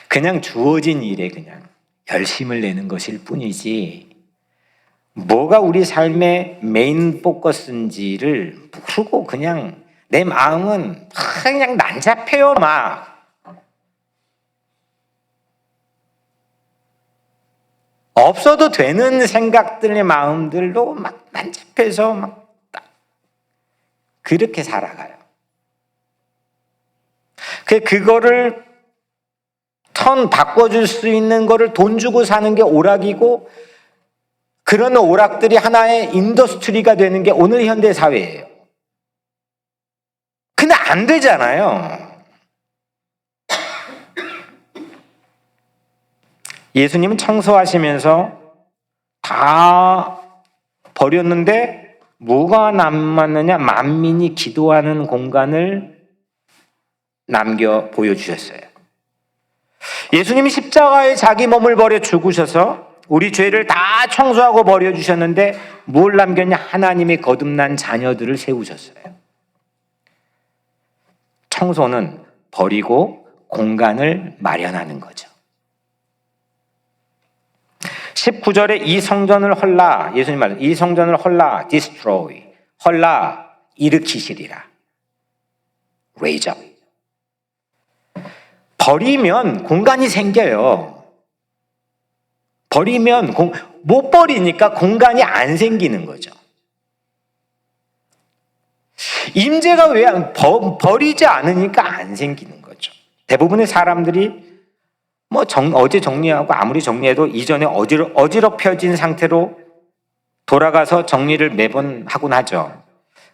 S1: 그냥 주어진 일에 그냥 열심을 내는 것일 뿐이지 뭐가 우리 삶의 메인 포커스인지를 모르고 그냥 내 마음은 그냥 난잡해요 막. 없어도 되는 생각들의 마음들로 막 난잡해서 막 그렇게 살아가요. 그거를 턴 바꿔줄 수 있는 거를 돈 주고 사는 게 오락이고 그런 오락들이 하나의 인더스트리가 되는 게 오늘 현대 사회예요. 근데 안 되잖아요. 예수님은 청소하시면서 다 버렸는데 뭐가 남았느냐? 만민이 기도하는 공간을 남겨 보여주셨어요. 예수님이 십자가에 자기 몸을 버려 죽으셔서 우리 죄를 다 청소하고 버려주셨는데 뭘 남겼냐? 하나님의 거듭난 자녀들을 세우셨어요. 청소는 버리고 공간을 마련하는 거죠. 19절에 이 성전을 헐라, 예수님 말씀, 이 성전을 헐라, destroy, 헐라, 일으키시리라. raise up. 버리면 공간이 생겨요. 버리면 못 버리니까 공간이 안 생기는 거죠. 임재가 왜 버리지 않으니까 안 생기는 거죠. 대부분의 사람들이 어제 정리하고 아무리 정리해도 이전에 어지럽혀진 상태로 돌아가서 정리를 매번 하곤 하죠.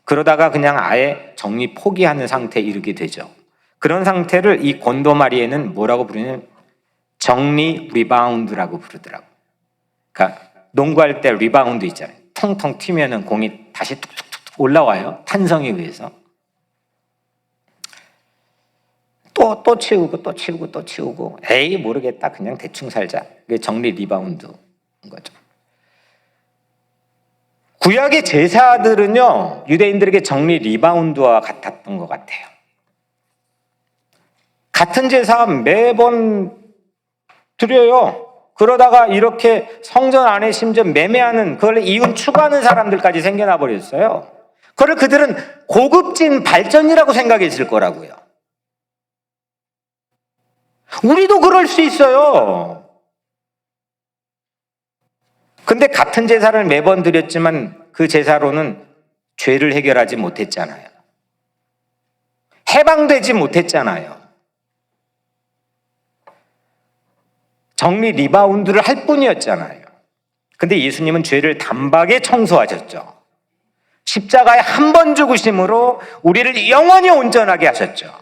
S1: 그러다가 그냥 아예 정리 포기하는 상태에 이르게 되죠. 그런 상태를 이 권도마리에는 뭐라고 부르냐면 정리 리바운드라고 부르더라고요. 그러니까 농구할 때 리바운드 있잖아요. 텅텅 튀면은 공이 다시 툭툭툭 올라와요. 탄성에 의해서. 또 치우고 또 치우고 또 치우고 에이 모르겠다 그냥 대충 살자. 그게 정리 리바운드인 거죠. 구약의 제사들은요 유대인들에게 정리 리바운드와 같았던 것 같아요. 같은 제사 매번 드려요. 그러다가 이렇게 성전 안에 심지어 매매하는 그걸 이윤 추구하는 사람들까지 생겨나 버렸어요. 그걸 그들은 고급진 발전이라고 생각했을 거라고요. 우리도 그럴 수 있어요. 근데 같은 제사를 매번 드렸지만 그 제사로는 죄를 해결하지 못했잖아요. 해방되지 못했잖아요. 정리 리바운드를 할 뿐이었잖아요. 근데 예수님은 죄를 단박에 청소하셨죠. 십자가에 한 번 죽으심으로 우리를 영원히 온전하게 하셨죠.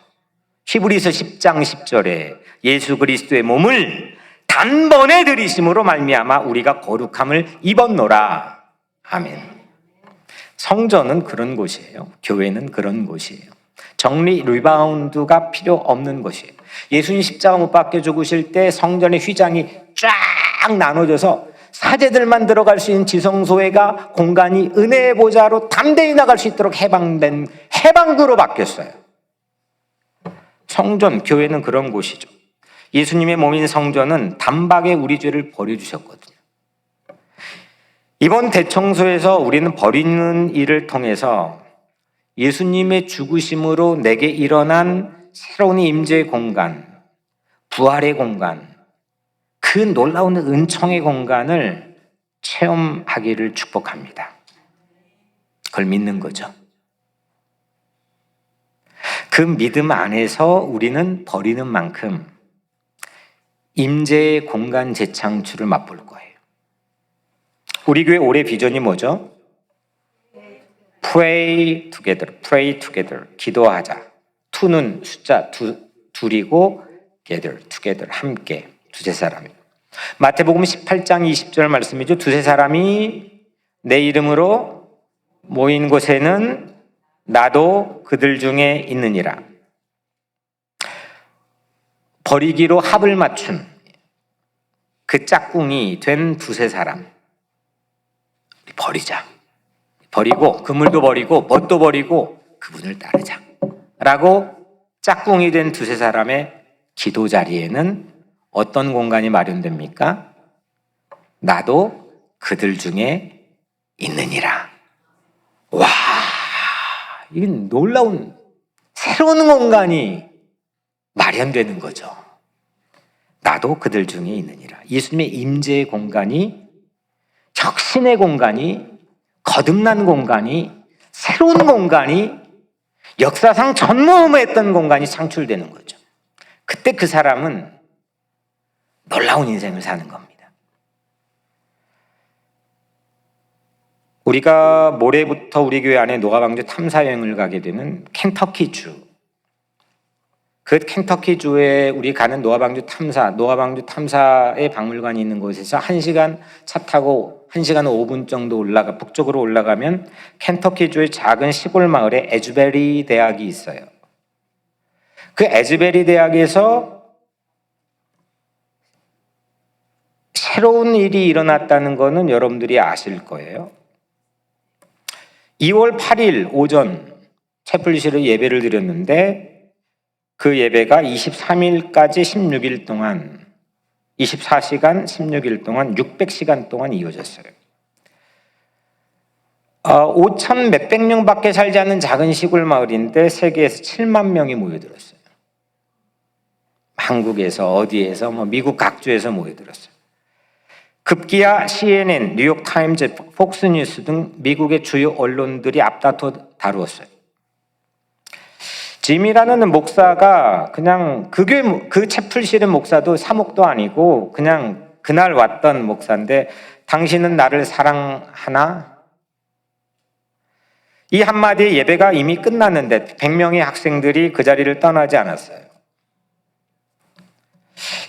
S1: 히브리서 10장 10절에 예수 그리스도의 몸을 단번에 들이심으로 말미암아 우리가 거룩함을 입었노라. 아멘. 성전은 그런 곳이에요. 교회는 그런 곳이에요. 정리 리바운드가 필요 없는 곳이에요. 예수님 십자가 못 박혀 죽으실 때 성전의 휘장이 쫙 나눠져서 사제들만 들어갈 수 있는 지성소회가 공간이 은혜의 보좌로 담대히 나갈 수 있도록 해방된 해방구로 바뀌었어요. 성전, 교회는 그런 곳이죠. 예수님의 몸인 성전은 단박에 우리 죄를 버려주셨거든요. 이번 대청소에서 우리는 버리는 일을 통해서 예수님의 죽으심으로 내게 일어난 새로운 임재의 공간, 부활의 공간, 그 놀라운 은총의 공간을 체험하기를 축복합니다. 그걸 믿는 거죠. 그 믿음 안에서 우리는 버리는 만큼 임재의 공간 재창출을 맛볼 거예요. 우리 교회 올해 비전이 뭐죠? Pray together, pray together, 기도하자. to는 숫자 둘이고 together, 함께, 두세 사람이. 마태복음 18장 20절 말씀이죠. 두세 사람이 내 이름으로 모인 곳에는 나도 그들 중에 있느니라. 버리기로 합을 맞춘 그 짝꿍이 된 두세 사람. 버리자. 버리고 그물도 버리고 뭣도 버리고 그분을 따르자 라고 짝꿍이 된 두세 사람의 기도 자리에는 어떤 공간이 마련됩니까? 나도 그들 중에 있느니라. 와, 이건 놀라운 새로운 공간이 마련되는 거죠. 나도 그들 중에 있느니라. 예수님의 임재의 공간이, 혁신의 공간이, 거듭난 공간이, 새로운 공간이, 역사상 전무후무했던 공간이 창출되는 거죠. 그때 그 사람은 놀라운 인생을 사는 겁니다. 우리가 모레부터 우리 교회 안에 노아방주 탐사여행을 가게 되는 켄터키주, 그 켄터키주에 우리 가는 노아방주 탐사의 박물관이 있는 곳에서 1시간 차 타고 1시간 5분 정도 북쪽으로 올라가면 켄터키주의 작은 시골 마을에 에즈베리 대학이 있어요. 그 에즈베리 대학에서 새로운 일이 일어났다는 것은 여러분들이 아실 거예요. 2월 8일 오전 채플실에 예배를 드렸는데 그 예배가 23일까지 16일 동안 24시간 16일 동안 600시간 동안 이어졌어요. 5천 몇백 명밖에 살지 않는 작은 시골 마을인데 세계에서 7만 명이 모여들었어요. 한국에서 어디에서 미국 각주에서 모여들었어요. 급기야 CNN, 뉴욕타임즈, 폭스뉴스 등 미국의 주요 언론들이 앞다퉈 다루었어요. 짐이라는 목사가 그냥 그 채플실의 목사도 사목도 아니고 그냥 그날 왔던 목사인데, 당신은 나를 사랑하나? 이 한마디의 예배가 이미 끝났는데 100명의 학생들이 그 자리를 떠나지 않았어요.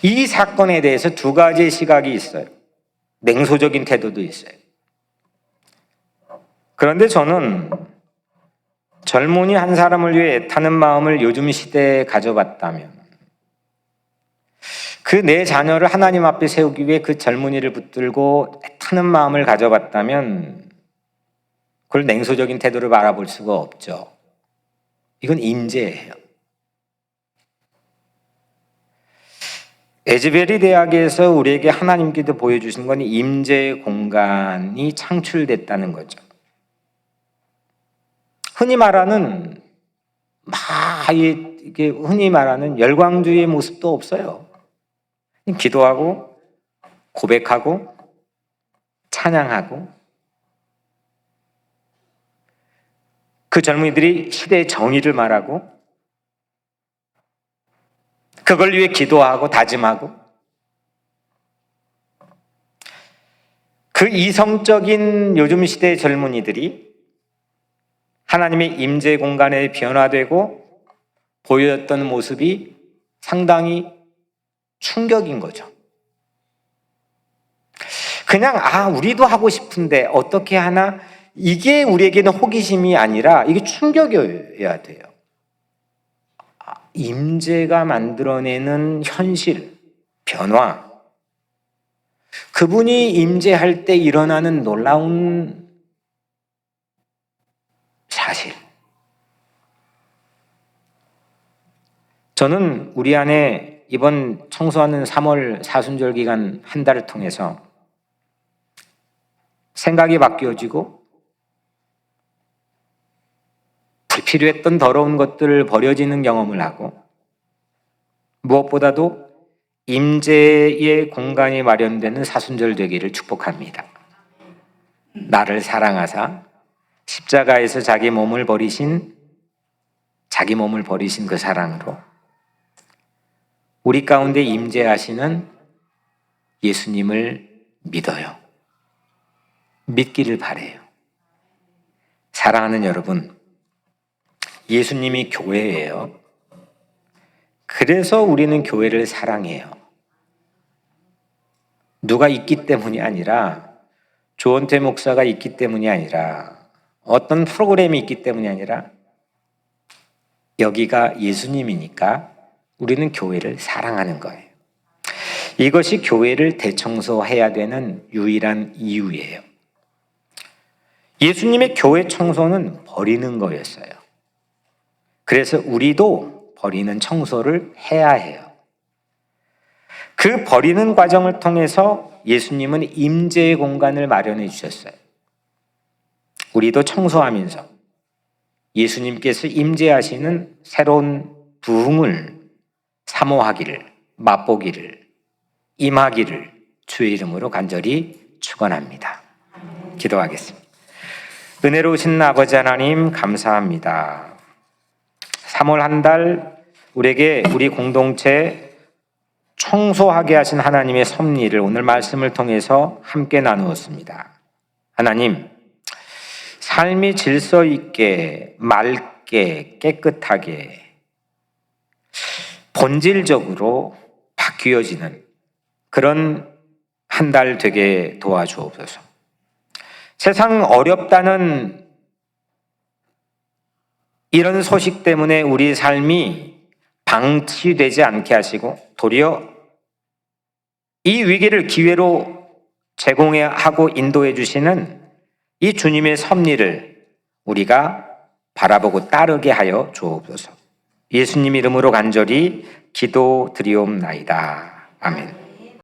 S1: 이 사건에 대해서 두 가지의 시각이 있어요. 냉소적인 태도도 있어요. 그런데 저는 젊은이 한 사람을 위해 애타는 마음을 요즘 시대에 가져봤다면, 그 내 자녀를 하나님 앞에 세우기 위해 그 젊은이를 붙들고 애타는 마음을 가져봤다면 그걸 냉소적인 태도를 바라볼 수가 없죠. 이건 임재예요. 에즈베리 대학에서 우리에게 하나님께서 보여주신 건 임재의 공간이 창출됐다는 거죠. 흔히 말하는 이게 흔히 말하는 열광주의의 모습도 없어요. 기도하고 고백하고 찬양하고, 그 젊은이들이 시대의 정의를 말하고 그걸 위해 기도하고 다짐하고, 그 이성적인 요즘 시대의 젊은이들이 하나님의 임재 공간에 변화되고 보였던 모습이 상당히 충격인 거죠. 그냥 우리도 하고 싶은데 어떻게 하나, 이게 우리에게는 호기심이 아니라 이게 충격이어야 돼요. 임재가 만들어내는 현실, 변화, 그분이 임재할 때 일어나는 놀라운 사실. 저는 우리 안에 이번 청소하는 3월 사순절 기간 한 달을 통해서 생각이 바뀌어지고 불필요했던 더러운 것들을 버려지는 경험을 하고, 무엇보다도 임재의 공간이 마련되는 사순절 되기를 축복합니다. 나를 사랑하사 십자가에서 자기 몸을 버리신 그 사랑으로 우리 가운데 임재하시는 예수님을 믿어요. 믿기를 바라요. 사랑하는 여러분, 예수님이 교회예요. 그래서 우리는 교회를 사랑해요. 누가 있기 때문이 아니라, 조원태 목사가 있기 때문이 아니라, 어떤 프로그램이 있기 때문이 아니라, 여기가 예수님이니까 우리는 교회를 사랑하는 거예요. 이것이 교회를 대청소해야 되는 유일한 이유예요. 예수님의 교회 청소는 버리는 거였어요. 그래서 우리도 버리는 청소를 해야 해요. 그 버리는 과정을 통해서 예수님은 임재의 공간을 마련해 주셨어요. 우리도 청소하면서 예수님께서 임재하시는 새로운 부흥을 사모하기를, 맛보기를, 임하기를 주의 이름으로 간절히 축원합니다. 기도하겠습니다. 은혜로우신 아버지 하나님, 감사합니다. 3월 한 달 우리에게 우리 공동체 청소하게 하신 하나님의 섭리를 오늘 말씀을 통해서 함께 나누었습니다. 하나님, 삶이 질서 있게, 맑게, 깨끗하게, 본질적으로 바뀌어지는 그런 한 달 되게 도와주옵소서. 세상 어렵다는 이런 소식 때문에 우리 삶이 방치되지 않게 하시고, 도리어 이 위기를 기회로 제공하고 인도해 주시는 이 주님의 섭리를 우리가 바라보고 따르게 하여 주옵소서. 예수님 이름으로 간절히 기도드리옵나이다. 아멘.